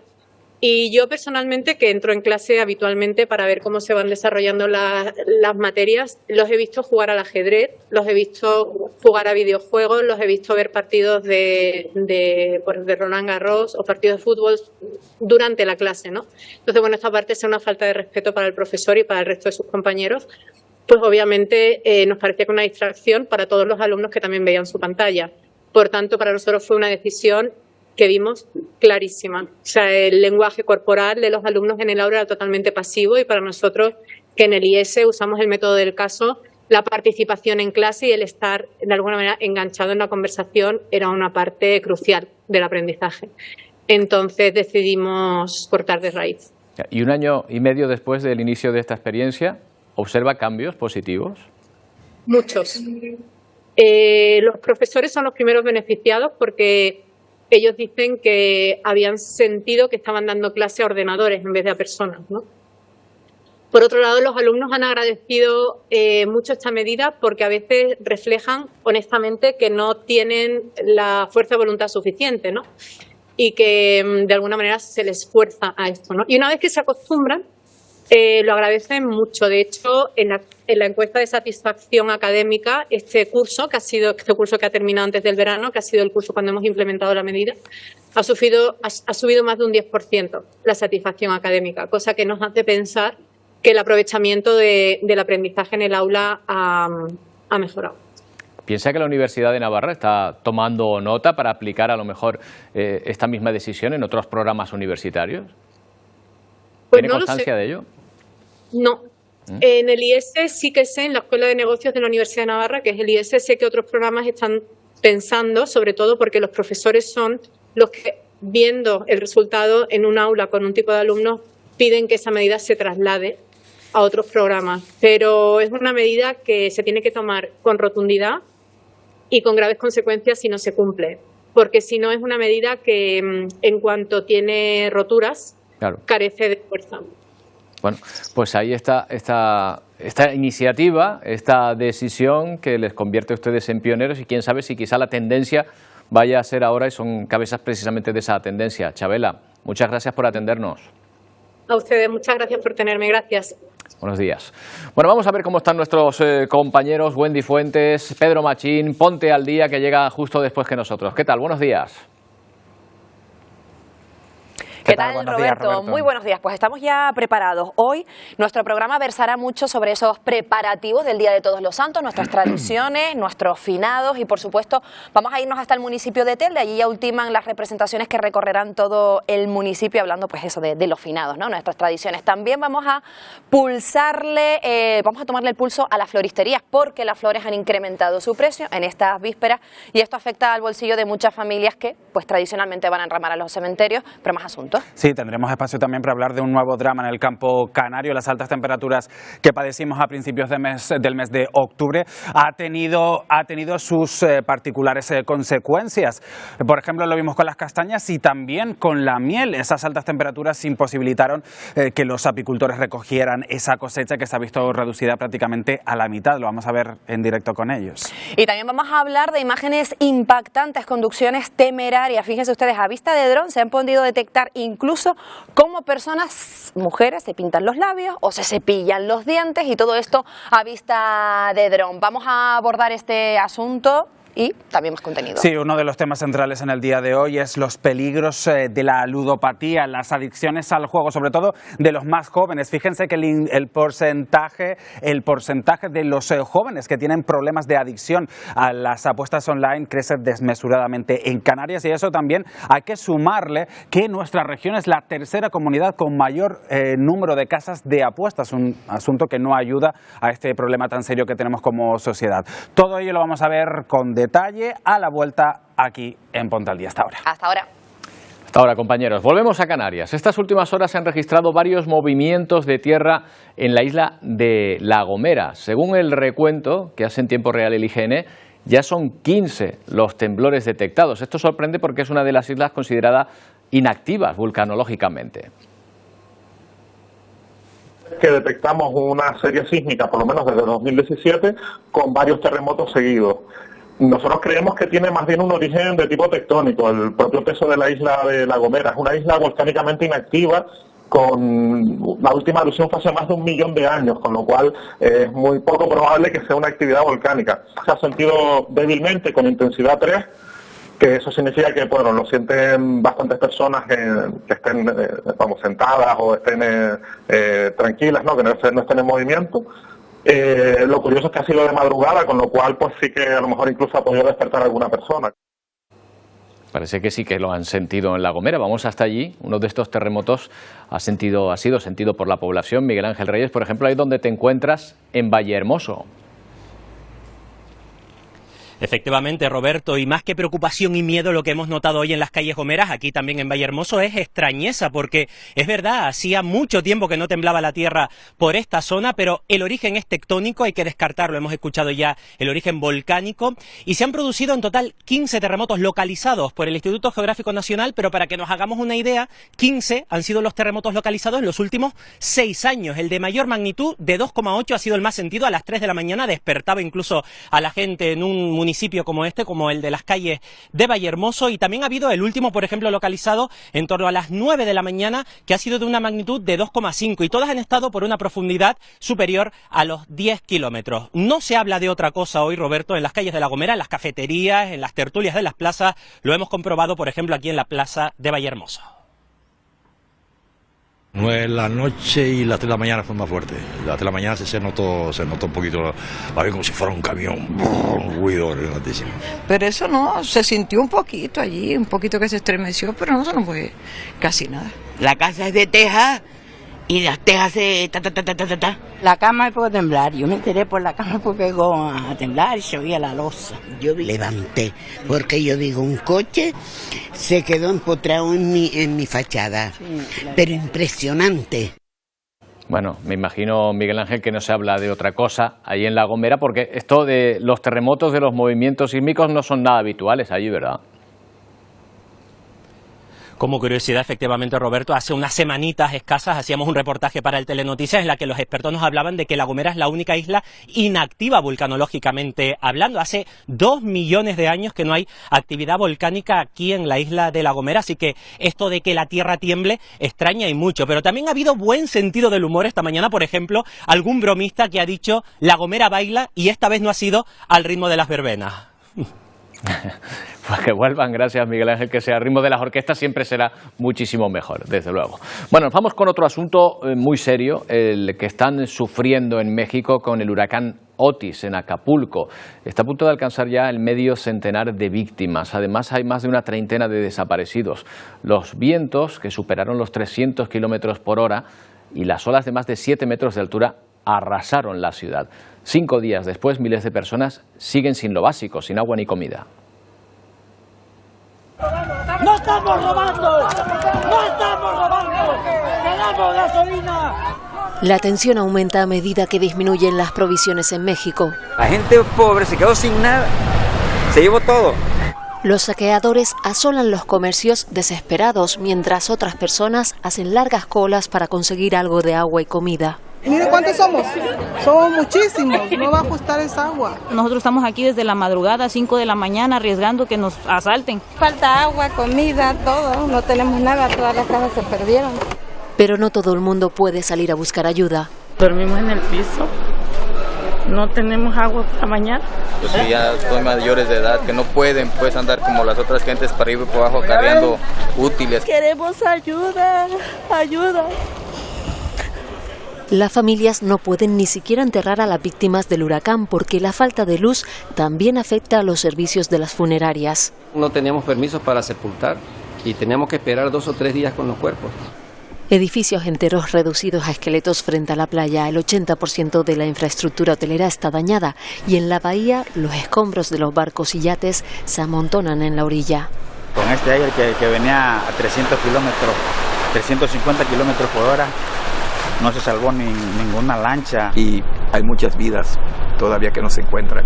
Y yo personalmente, que entro en clase habitualmente para ver cómo se van desarrollando las materias, los he visto jugar al ajedrez, los he visto jugar a videojuegos, los he visto ver partidos de Roland Garros o partidos de fútbol durante la clase, ¿no? Entonces, bueno, esta parte es una falta de respeto para el profesor y para el resto de sus compañeros. Pues obviamente nos parecía que una distracción para todos los alumnos que también veían su pantalla. Por tanto, para nosotros fue una decisión que vimos clarísima. O sea, el lenguaje corporal de los alumnos en el aula era totalmente pasivo y para nosotros, que en el IS usamos el método del caso, la participación en clase y el estar de alguna manera enganchado en la conversación era una parte crucial del aprendizaje. Entonces decidimos cortar de raíz. ¿Y 1 año y medio después del inicio de esta experiencia, observa cambios positivos? Muchos. Los profesores son los primeros beneficiados porque ellos dicen que habían sentido que estaban dando clase a ordenadores en vez de a personas, ¿no? Por otro lado, los alumnos han agradecido mucho esta medida porque a veces reflejan honestamente que no tienen la fuerza de voluntad suficiente, ¿no? Y que de alguna manera se les fuerza a esto, ¿no? Y una vez que se acostumbran, lo agradecen mucho. De hecho, en la encuesta de satisfacción académica, este curso que ha terminado antes del verano, que ha sido el curso cuando hemos implementado la medida, ha subido más de un 10% la satisfacción académica, cosa que nos hace pensar que el aprovechamiento del aprendizaje en el aula ha mejorado. ¿Piensa que la Universidad de Navarra está tomando nota para aplicar a lo mejor esta misma decisión en otros programas universitarios? Pues ¿Tiene no constancia de ello? No. En el IES sí que sé, en la Escuela de Negocios de la Universidad de Navarra, que es el IES, sé que otros programas están pensando, sobre todo porque los profesores son los que, viendo el resultado en un aula con un tipo de alumnos, piden que esa medida se traslade a otros programas. Pero es una medida que se tiene que tomar con rotundidad y con graves consecuencias si no se cumple. Porque si no es una medida que, en cuanto tiene roturas, claro, carece de fuerza. Bueno, pues ahí está esta iniciativa, esta decisión que les convierte a ustedes en pioneros y quién sabe si quizá la tendencia vaya a ser ahora y son cabezas precisamente de esa tendencia. Chabela, muchas gracias por atendernos. A ustedes, muchas gracias por tenerme, gracias. Buenos días. Bueno, vamos a ver cómo están nuestros compañeros. Wendy Fuentes, Pedro Machín, Ponte al Día, que llega justo después que nosotros. ¿Qué tal? Buenos días. ¿Qué tal, Roberto? Muy buenos días. Pues estamos ya preparados. Hoy nuestro programa versará mucho sobre esos preparativos del Día de Todos los Santos, nuestras tradiciones, nuestros finados y, por supuesto, vamos a irnos hasta el municipio de Telde. Allí ya ultiman las representaciones que recorrerán todo el municipio hablando, pues eso, de los finados, ¿no? Nuestras tradiciones. También vamos a tomarle el pulso a las floristerías porque las flores han incrementado su precio en estas vísperas y esto afecta al bolsillo de muchas familias que, pues tradicionalmente van a enramar a los cementerios, pero más asuntos. Sí, tendremos espacio también para hablar de un nuevo drama en el campo canario. Las altas temperaturas que padecimos a principios del mes de octubre ha tenido sus particulares consecuencias. Por ejemplo, lo vimos con las castañas y también con la miel. Esas altas temperaturas imposibilitaron que los apicultores recogieran esa cosecha que se ha visto reducida prácticamente a la mitad. Lo vamos a ver en directo con ellos. Y también vamos a hablar de imágenes impactantes, conducciones temerarias. Fíjense ustedes, a vista de dron se han podido detectar incluso cómo personas, mujeres, se pintan los labios o se cepillan los dientes y todo esto a vista de dron. Vamos a abordar este asunto y también más contenido. Sí, uno de los temas centrales en el día de hoy es los peligros de la ludopatía, las adicciones al juego, sobre todo de los más jóvenes. Fíjense que el porcentaje de los jóvenes que tienen problemas de adicción a las apuestas online crece desmesuradamente en Canarias, y eso también hay que sumarle que nuestra región es la tercera comunidad con mayor número de casas de apuestas, un asunto que no ayuda a este problema tan serio que tenemos como sociedad. Todo ello lo vamos a ver con detalle a la vuelta aquí en Ponte al Día. Hasta ahora. Hasta ahora. Hasta ahora, compañeros. Volvemos a Canarias. Estas últimas horas se han registrado varios movimientos de tierra en la isla de La Gomera. Según el recuento que hace en tiempo real el IGN, ya son 15 los temblores detectados. Esto sorprende porque es una de las islas consideradas inactivas vulcanológicamente. Que detectamos una serie sísmica, por lo menos desde 2017, con varios terremotos seguidos. Nosotros creemos que tiene más bien un origen de tipo tectónico. El propio peso de la isla de La Gomera es una isla volcánicamente inactiva, con la última erupción fue hace más de 1 millón de años, con lo cual es muy poco probable que sea una actividad volcánica. Se ha sentido débilmente con intensidad 3, que eso significa que, bueno, lo sienten bastantes personas que estén sentadas o estén tranquilas, ¿no? Que no estén en movimiento. Lo curioso es que ha sido de madrugada, con lo cual pues sí que a lo mejor incluso ha podido despertar a alguna persona. Parece que sí que lo han sentido en La Gomera. Vamos hasta allí. Uno de estos terremotos ha sido sentido por la población. Miguel Ángel Reyes, por ejemplo, ahí donde te encuentras en Vallehermoso. Efectivamente, Roberto, y más que preocupación y miedo, lo que hemos notado hoy en las calles gomeras, aquí también en Vallehermoso, es extrañeza, porque es verdad, hacía mucho tiempo que no temblaba la tierra por esta zona, pero el origen es tectónico, hay que descartarlo, hemos escuchado ya el origen volcánico, y se han producido en total 15 terremotos localizados por el Instituto Geográfico Nacional, pero para que nos hagamos una idea, 15 han sido los terremotos localizados en los últimos 6 años. El de mayor magnitud, de 2,8, ha sido el más sentido. A las 3 de la mañana despertaba incluso a la gente en un municipio como este, como el de las calles de Vallehermoso, y también ha habido el último, por ejemplo, localizado en torno a las 9 de la mañana, que ha sido de una magnitud de 2,5, y todas han estado por una profundidad superior a los 10 kilómetros. No se habla de otra cosa hoy, Roberto, en las calles de La Gomera, en las cafeterías, en las tertulias de las plazas, lo hemos comprobado, por ejemplo, aquí en la plaza de Vallehermoso. 9 de la noche y las 3 de la mañana fue más fuerte. Las 3 de la mañana se notó un poquito, va bien como si fuera un camión, un ruido grandísimo. Pero eso no, se sintió un poquito allí, un poquito que se estremeció, pero no, eso no fue casi nada. La casa es de teja y las tejas se ta. La cama me puede temblar, yo me enteré por la cama porque llegó a temblar y se oía la losa. Yo levanté, porque yo digo, un coche se quedó empotrado en mi fachada, sí, pero impresionante. Bueno, me imagino, Miguel Ángel, que no se habla de otra cosa ahí en La Gomera, porque esto de los terremotos, de los movimientos sísmicos no son nada habituales allí, ¿verdad? Como curiosidad, efectivamente, Roberto, hace unas semanitas escasas hacíamos un reportaje para el Telenoticias en la que los expertos nos hablaban de que La Gomera es la única isla inactiva volcanológicamente hablando. Hace 2 millones de años que no hay actividad volcánica aquí en la isla de La Gomera, así que esto de que la tierra tiemble extraña y mucho. Pero también ha habido buen sentido del humor esta mañana, por ejemplo, algún bromista que ha dicho La Gomera baila y esta vez no ha sido al ritmo de las verbenas. Pues que vuelvan, gracias Miguel Ángel, que sea al ritmo de las orquestas siempre será muchísimo mejor, desde luego. Bueno, nos vamos con otro asunto muy serio, el que están sufriendo en México con el huracán Otis en Acapulco. Está a punto de alcanzar ya el medio centenar de víctimas. Además, hay más de una treintena de desaparecidos. Los vientos, que superaron los 300 kilómetros por hora, y las olas de más de 7 metros de altura arrasaron la ciudad. 5 días después, miles de personas siguen sin lo básico, sin agua ni comida. ¡No estamos robando! ¡No estamos robando! ¡Tenemos gasolina! La tensión aumenta a medida que disminuyen las provisiones en México. La gente pobre se quedó sin nada, se llevó todo. Los saqueadores asolan los comercios desesperados, mientras otras personas hacen largas colas para conseguir algo de agua y comida. Mire cuántos somos, somos muchísimos, no va a ajustar esa agua. Nosotros estamos aquí desde la madrugada, 5 de la mañana, arriesgando que nos asalten. Falta agua, comida, todo, no tenemos nada, todas las casas se perdieron. Pero no todo el mundo puede salir a buscar ayuda. Dormimos en el piso, no tenemos agua para mañana. Pues sí, ya son mayores de edad que no pueden pues andar como las otras gentes para arriba y para abajo cargando útiles. Queremos ayuda, ayuda. Las familias no pueden ni siquiera enterrar a las víctimas del huracán porque la falta de luz también afecta a los servicios de las funerarias. No teníamos permisos para sepultar y teníamos que esperar 2 o 3 días con los cuerpos. Edificios enteros reducidos a esqueletos frente a la playa. El 80% de la infraestructura hotelera está dañada y en la bahía los escombros de los barcos y yates se amontonan en la orilla. Con este aire que venía a 300 kilómetros, 350 kilómetros por hora, no se salvó ninguna lancha. Y hay muchas vidas todavía que no se encuentran.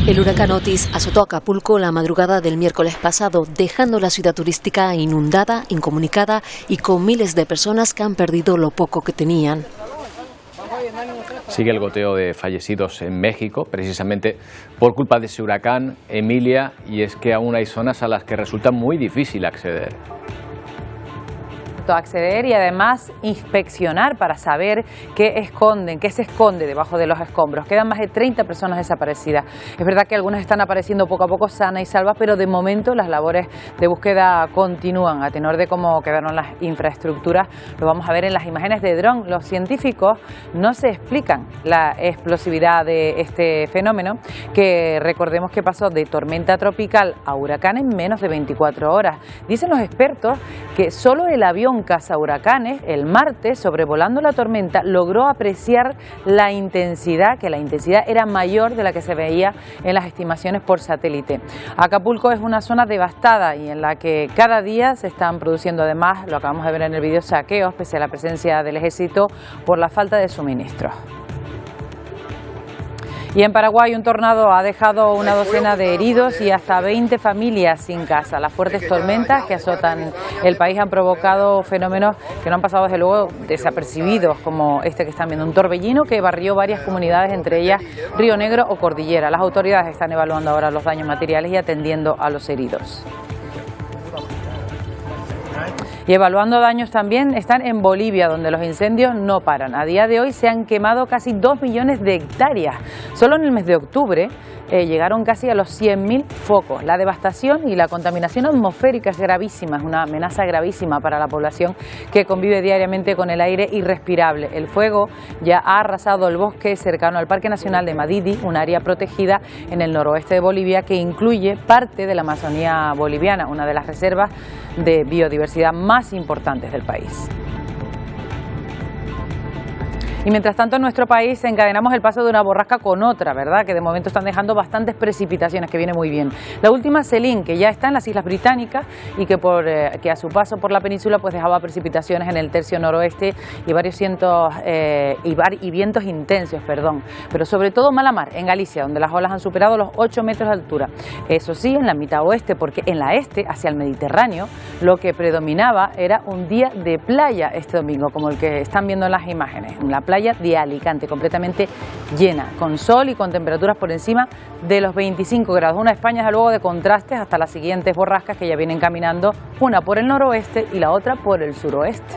El huracán Otis azotó Acapulco la madrugada del miércoles pasado, dejando la ciudad turística inundada, incomunicada y con miles de personas que han perdido lo poco que tenían. Sigue el goteo de fallecidos en México, precisamente por culpa de ese huracán, Emilia, y es que aún hay zonas a las que resulta muy difícil acceder. Acceder y además inspeccionar para saber qué se esconde debajo de los escombros. Quedan más de 30 personas desaparecidas. Es verdad que algunas están apareciendo poco a poco sanas y salvas, pero de momento las labores de búsqueda continúan. A tenor de cómo quedaron las infraestructuras, lo vamos a ver en las imágenes de dron. Los científicos no se explican la explosividad de este fenómeno, que recordemos que pasó de tormenta tropical a huracán en menos de 24 horas. Dicen los expertos que solo el avión avión cazahuracanes el martes, sobrevolando la tormenta, logró apreciar la intensidad, que la intensidad era mayor de la que se veía en las estimaciones por satélite. Acapulco es una zona devastada y en la que cada día se están produciendo, además, lo acabamos de ver en el vídeo, saqueos, pese a la presencia del ejército, por la falta de suministros. Y en Paraguay un tornado ha dejado una docena de heridos y hasta 20 familias sin casa. Las fuertes tormentas que azotan el país han provocado fenómenos que no han pasado desde luego desapercibidos, como este que están viendo, un torbellino que barrió varias comunidades, entre ellas Río Negro o Cordillera. Las autoridades están evaluando ahora los daños materiales y atendiendo a los heridos. Y evaluando daños también están en Bolivia, donde los incendios no paran. A día de hoy se han quemado casi 2 millones de hectáreas. Solo en el mes de octubre llegaron casi a los 100.000 focos. La devastación y la contaminación atmosférica es gravísima, es una amenaza gravísima para la población que convive diariamente con el aire irrespirable. El fuego ya ha arrasado el bosque cercano al Parque Nacional de Madidi, un área protegida en el noroeste de Bolivia que incluye parte de la Amazonía boliviana, una de las reservas de biodiversidad más importantes del país. Y mientras tanto en nuestro país encadenamos el paso de una borrasca con otra, ¿verdad? Que de momento están dejando bastantes precipitaciones, que viene muy bien. La última, Celine, que ya está en las Islas Británicas y que a su paso por la península pues dejaba precipitaciones en el tercio noroeste y varios cientos y vientos intensos, pero sobre todo mala mar en Galicia, donde las olas han superado los 8 metros de altura. Eso sí, en la mitad oeste, porque en la este, hacia el Mediterráneo, lo que predominaba era un día de playa este domingo, como el que están viendo en las imágenes. La playa de Alicante, completamente llena, con sol y con temperaturas por encima de los 25 grados. Una España, desde luego, de contrastes hasta las siguientes borrascas que ya vienen caminando, una por el noroeste y la otra por el suroeste.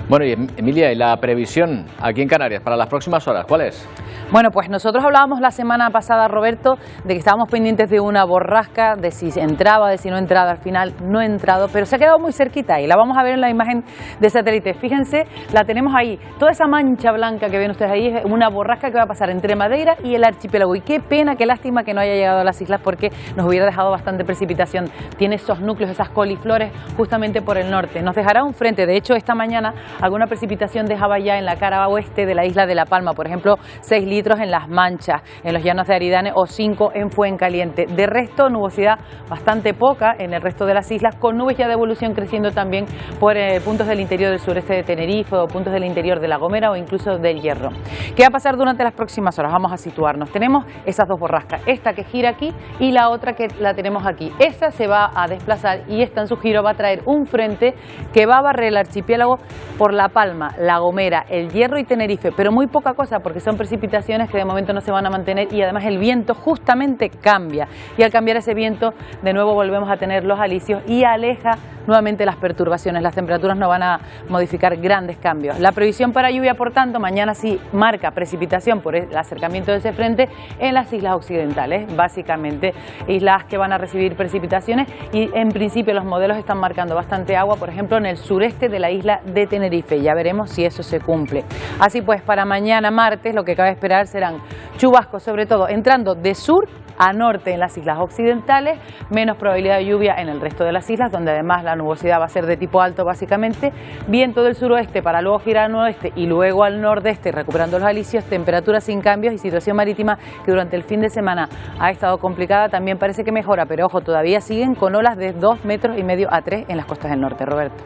Bueno, y Emilia, ¿y la previsión aquí en Canarias para las próximas horas cuál es? Bueno, pues nosotros hablábamos la semana pasada, Roberto, de que estábamos pendientes de una borrasca, de si entraba, de si no entraba, al final no ha entrado, pero se ha quedado muy cerquita y la vamos a ver en la imagen de satélite. Fíjense, la tenemos ahí, toda esa mancha blanca que ven ustedes ahí es una borrasca que va a pasar entre Madeira y el archipiélago. Y qué pena, qué lástima que no haya llegado a las islas porque nos hubiera dejado bastante precipitación. Tiene esos núcleos, esas coliflores justamente por el norte. Nos dejará un frente, de hecho esta mañana alguna precipitación dejaba ya en la cara oeste de la isla de La Palma, por ejemplo 6 litros en Las Manchas, en los llanos de Aridane o 5 en Fuencaliente. De resto, nubosidad bastante poca en el resto de las islas, con nubes ya de evolución creciendo también por puntos del interior del sureste de Tenerife o puntos del interior de La Gomera o incluso del Hierro. ¿Qué va a pasar durante las próximas horas? Vamos a situarnos. Tenemos esas dos borrascas, esta que gira aquí y la otra que la tenemos aquí. Esta se va a desplazar y esta en su giro va a traer un frente que va a barrer el archipiélago por La Palma, La Gomera, el Hierro y Tenerife, pero muy poca cosa porque son precipitaciones que de momento no se van a mantener y además el viento justamente cambia y al cambiar ese viento de nuevo volvemos a tener los alisios y aleja nuevamente las perturbaciones. Las temperaturas no van a modificar grandes cambios. La previsión para lluvia, por tanto, mañana sí marca precipitación por el acercamiento de ese frente en las islas occidentales, básicamente islas que van a recibir precipitaciones y en principio los modelos están marcando bastante agua, por ejemplo en el sureste de la isla de Tenerife. Ya veremos si eso se cumple. Así pues, para mañana martes lo que cabe esperar serán chubascos, sobre todo entrando de sur a norte en las islas occidentales, menos probabilidad de lluvia en el resto de las islas, donde además la nubosidad va a ser de tipo alto básicamente, viento del suroeste para luego girar al noroeste y luego al nordeste recuperando los alisios, temperaturas sin cambios y situación marítima que durante el fin de semana ha estado complicada, también parece que mejora, pero ojo, todavía siguen con olas de 2,5 metros a 3 en las costas del norte, Roberto.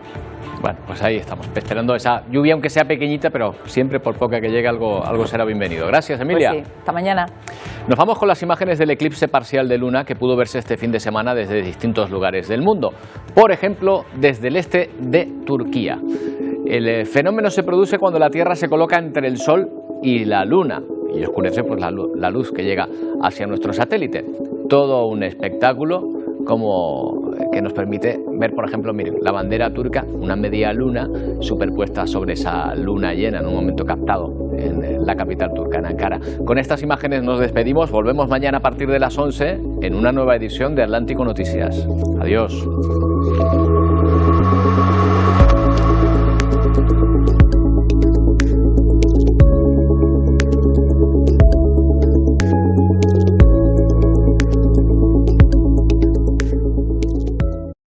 Bueno, pues ahí estamos, esperando esa lluvia, aunque sea pequeñita, pero siempre por poca que llegue algo será bienvenido. Gracias, Emilia. Pues sí, hasta mañana. Nos vamos con las imágenes del eclipse parcial de luna que pudo verse este fin de semana desde distintos lugares del mundo. Por ejemplo, desde el este de Turquía. El fenómeno se produce cuando la Tierra se coloca entre el Sol y la Luna y oscurece pues, la luz que llega hacia nuestro satélite. Todo un espectáculo que nos permite ver, por ejemplo, miren, la bandera turca, una media luna superpuesta sobre esa luna llena en un momento captado en la capital turca, en Ankara. Con estas imágenes nos despedimos, volvemos mañana a partir de las 11 en una nueva edición de Atlántico Noticias. Adiós.